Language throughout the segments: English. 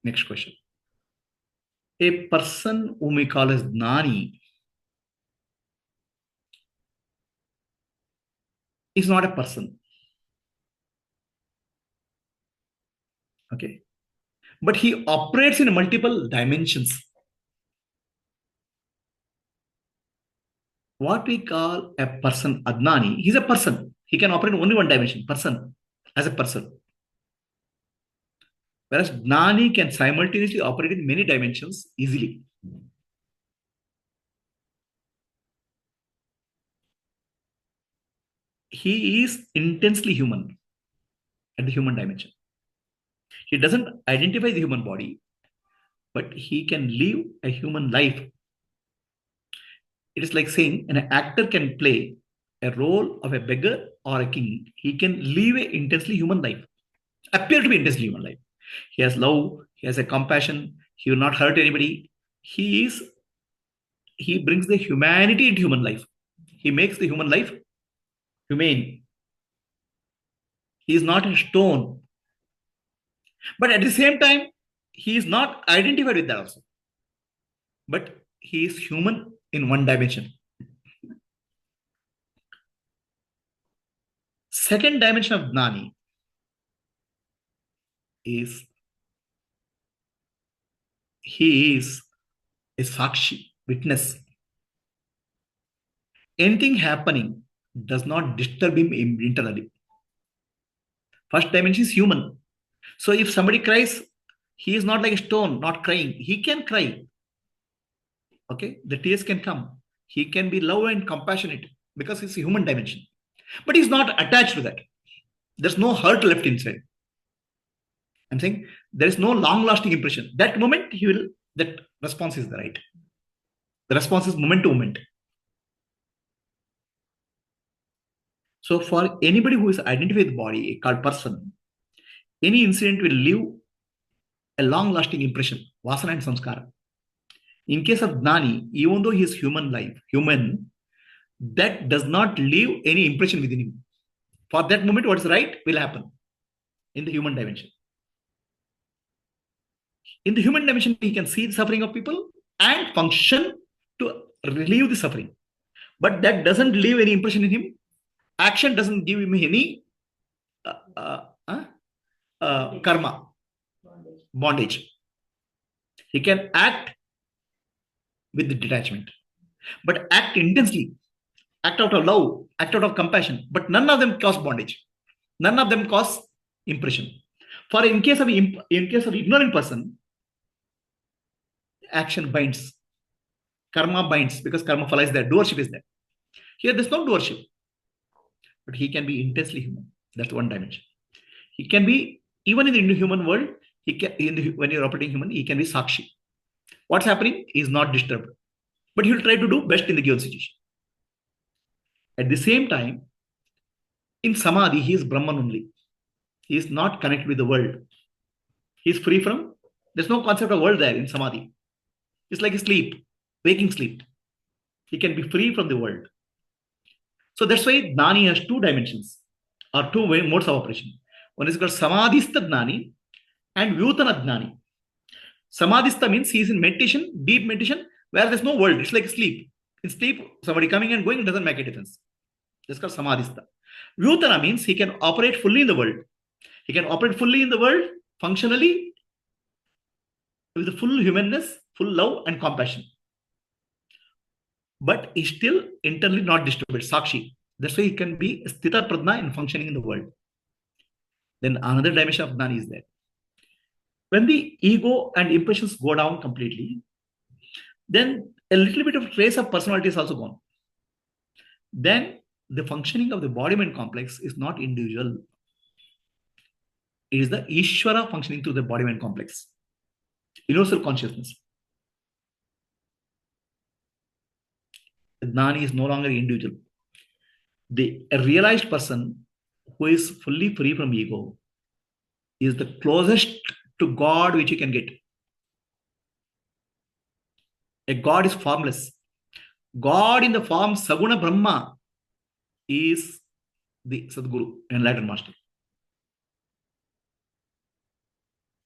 Next question. A person whom we call as Gnani is not a person. Okay. But he operates in multiple dimensions. What we call a person, Adnani, he's a person. He can operate in only one dimension, person, as a person. Whereas Gnani can simultaneously operate in many dimensions easily. He is intensely human at the human dimension. He doesn't identify the human body, but he can live a human life. It is like saying an actor can play a role of a beggar or a king. He can live an intensely human life, appear to be intensely human life. He has love, he has a compassion, he will not hurt anybody. He brings the humanity into human life. He makes the human life humane. He is not a stone. But at the same time, he is not identified with that also. But he is human in one dimension. Second dimension of Gnani is he is a Sakshi, witness. Anything happening does not disturb him internally. First dimension is human. So if somebody cries, he is not like a stone, not crying. He can cry. Okay, the tears can come. He can be love and compassionate because it's a human dimension. But he's not attached to that. There's no hurt left inside. I'm saying there is no long-lasting impression. That moment that response is the right. The response is moment to moment. So for anybody who is identified with the body, called person, any incident will leave a long-lasting impression, vasana and samskara. In case of Gnani, even though he is human, that does not leave any impression within him. For that moment, what is right will happen in the human dimension. In the human dimension, he can see the suffering of people and function to relieve the suffering. But that doesn't leave any impression in him. Action doesn't give him any karma, bondage. He can act with the detachment, but act intensely, act out of love, act out of compassion. But none of them cause bondage. None of them cause impression. For in case of ignorant person, action binds, karma binds because karma phala is there, doership is there. Here, there's no doership, but he can be intensely human. That's one dimension. He can be even in the human world. When you're operating human, he can be sakshi. What's happening is not disturbed, but he will try to do best in the given situation. At the same time, in samadhi, he is Brahman only. He is not connected with the world. He is free from. There's no concept of world there in samadhi. It's like a sleep, waking sleep. He can be free from the world. So that's why Gnani has two dimensions or two modes of operation. One is called Samadhistha Gnani and Vyutana Gnani. Samadhistha means he is in meditation, deep meditation, where there's no world. It's like sleep. In sleep, somebody coming and going, it doesn't make a difference. That's called Samadhistha. Vyutana means he can operate fully in the world. He can operate fully in the world, functionally, with full humanness, full love and compassion. But he's still internally not disturbed, Sakshi. That's why he can be Sthita Pradna in functioning in the world. Then another dimension of Gnani is there. When the ego and impressions go down completely, then a little bit of trace of personality is also gone. Then the functioning of the body-mind complex is not individual. It is the Ishvara functioning through the body-mind complex. Universal consciousness. The Gnani is no longer individual. A realized person who is fully free from ego is the closest to God which you can get. A God is formless. God in the form Saguna Brahma is the Sadguru, enlightened master.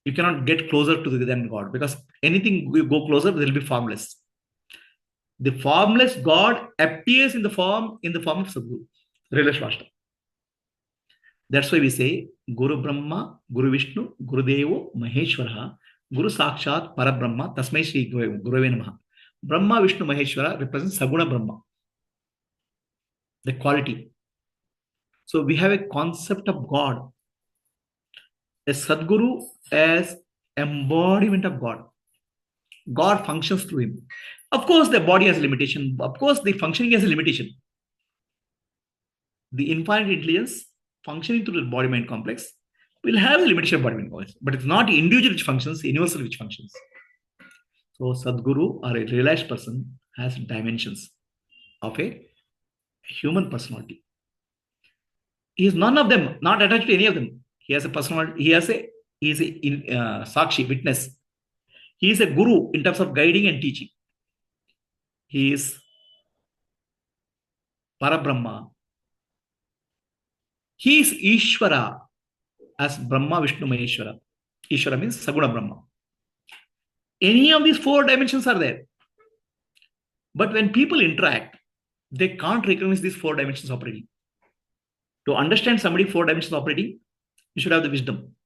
You cannot get closer to than God, because anything we go closer, there will be formless. The formless God appears in the form of Sadguru, Relash Master. That's why we say Guru Brahma, Guru Vishnu, Guru Devo, Maheshwara, Guru Sakshat, Parabrahma, Tasmai Shri Gurave Namaha. Brahma, Vishnu, Maheshwara represents Saguna Brahma, the quality. So we have a concept of God, a Sadguru as embodiment of God. God functions through him. Of course, the body has a limitation. Of course, the functioning has a limitation. The infinite intelligence functioning through the body-mind complex will have a limitation of body-mind complex, but it's not individual which functions, universal which functions. So Sadguru or a realized person has dimensions of a human personality. He is none of them, not attached to any of them. He has a personality. He is a sakshi, witness. He is a guru in terms of guiding and teaching. He is Parabrahma. He is Ishvara as Brahma, Vishnu, Maheshwara. Ishvara means Saguna Brahma. Any of these four dimensions are there. But when people interact, they can't recognize these four dimensions operating. To understand somebody four dimensions operating, you should have the wisdom.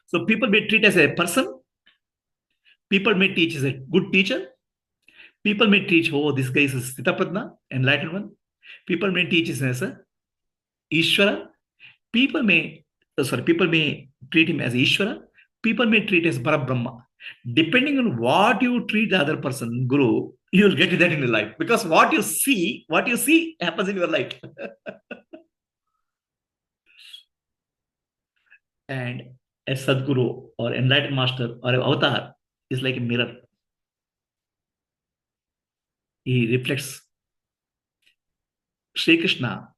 So people may treat as a person. People may teach as a good teacher. People may teach, oh, this guy is a Sthitapratna, enlightened one. People may teach as a Ishvara. People may treat him as Ishvara. People may treat as Parabrahma. Depending on what you treat the other person, Guru, you will get that in your life. Because what you see happens in your life. And a Sadguru or enlightened master or an avatar is like a mirror. He reflects. Sri Krishna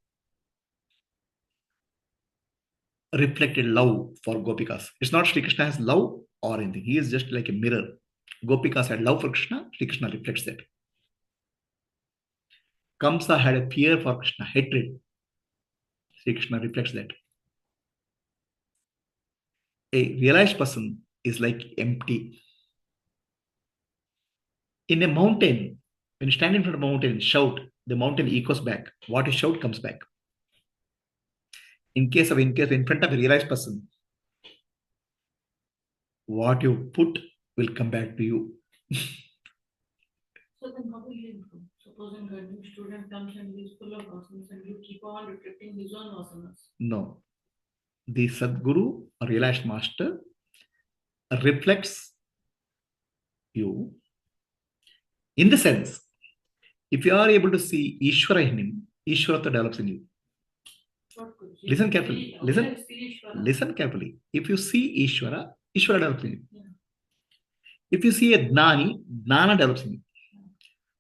reflected love for Gopikas. It's not Sri Krishna has love or anything. He is just like a mirror. Gopikas had love for Krishna. Sri Krishna reflects that. Kamsa had a fear for Krishna, hatred. Sri Krishna reflects that. A realized person is like empty. In a mountain, when you stand in front of a mountain and shout, the mountain echoes back. What you shout comes back. In front of a realized person, what you put will come back to you. So then how will you improve? Supposing a new student comes and he's full of asanas and you keep on reflecting his own asanas. No. The Sadguru, a realized master, reflects you in the sense, if you are able to see Ishvara in him, Ishvara develops in you. Listen carefully. Listen carefully. If you see Ishvara, Ishvara develops in you. Yeah. If you see a Gnani, Gnana develops in you.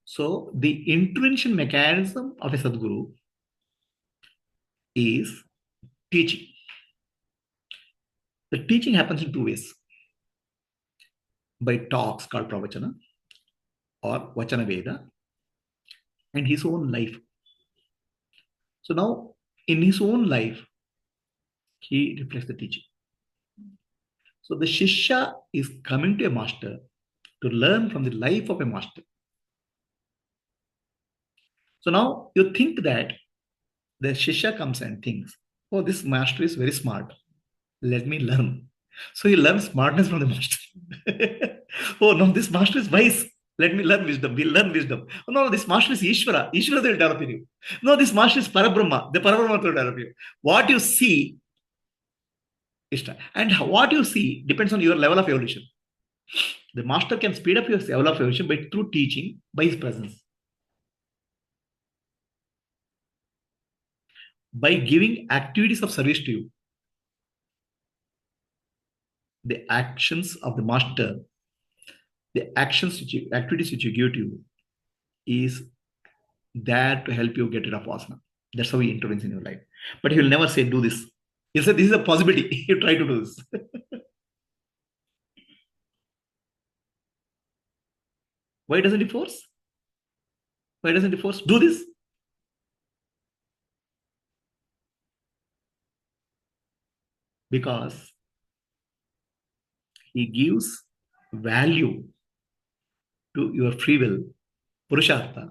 So the intervention mechanism of a Sadguru is teaching. The teaching happens in two ways. By talks called Pravachana or Vachana Veda and his own life. So now in his own life, he reflects the teaching. So the Shishya is coming to a master to learn from the life of a master. So now you think that the Shishya comes and thinks, oh, this master is very smart. Let me learn. So he learns smartness from the master. Oh, no, this master is wise. Let me learn wisdom. We'll learn wisdom. Oh, no, this master is Ishvara. Ishvara will develop in you. No, this master is Parabrahma. The Parabrahma will develop you. What you see, Ishta. And what you see depends on your level of evolution. The master can speed up your level of evolution by through teaching, by his presence. By giving activities of service to you. The actions of the master, the activities which you give to you is there to help you get rid of vasana. That's how he intervenes in your life. But he will never say, do this. He'll say, this is a possibility. You try to do this. Why doesn't he force? Why doesn't he force? Do this. Because He gives value to your free will, purushartha,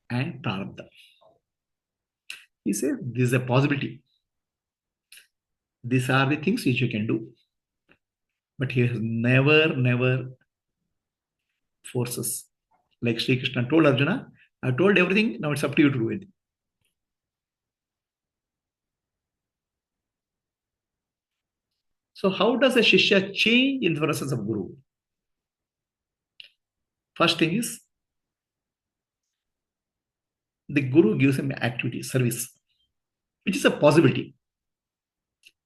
and prarabdha. He says this is a possibility. These are the things which you can do. But he has never forces. Like Sri Krishna told Arjuna, I told everything, now it's up to you to do it. So how does a Shishya change in the presence of Guru? First thing is, the Guru gives him activity, service, which is a possibility.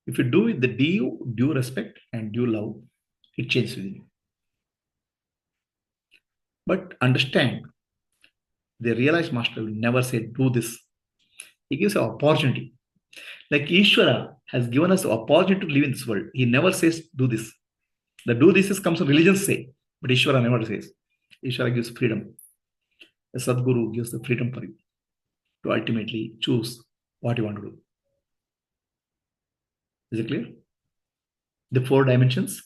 If you do with the due respect and due love, it changes within you. But understand, the realized master will never say, do this. He gives an opportunity. Like Ishvara has given us the opportunity to live in this world. He never says, do this. The do this is comes from religions say, but Ishvara never says. Ishvara gives freedom. The Sadguru gives the freedom for you to ultimately choose what you want to do. Is it clear? The 4 dimensions.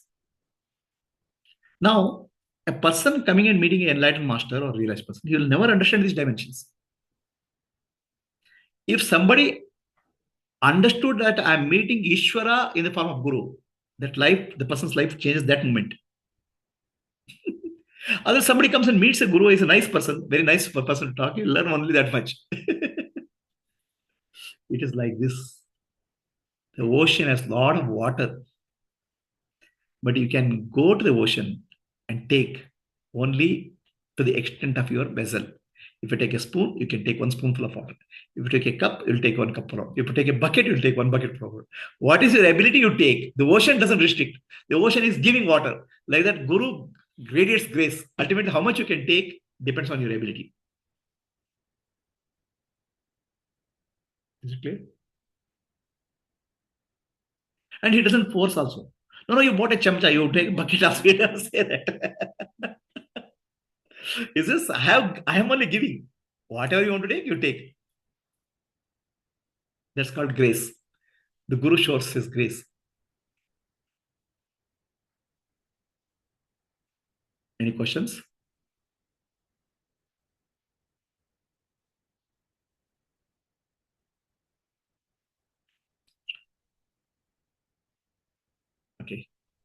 Now, a person coming and meeting an enlightened master or realized person, he will never understand these dimensions. If somebody understood that I'm meeting Ishvara in the form of Guru, that life, the person's life changes that moment. Other somebody comes and meets a Guru, is a nice person, very nice person to talk, you learn only that much. It is like this. The ocean has a lot of water, but you can go to the ocean and take only to the extent of your vessel. If you take a spoon, you can take 1 spoonful of water. If you take a cup, you'll take 1 cup of water. If you take a bucket, you'll take 1 bucket of water. What is your ability you take? The ocean doesn't restrict. The ocean is giving water. Like that, Guru radiates grace. Ultimately, how much you can take depends on your ability. Is it clear? And he doesn't force also. No, you bought a chamcha, you take a bucket of sweet and say that. He says, I am only giving. Whatever you want to take, you take. That's called grace. The Guru shows his grace. Any questions?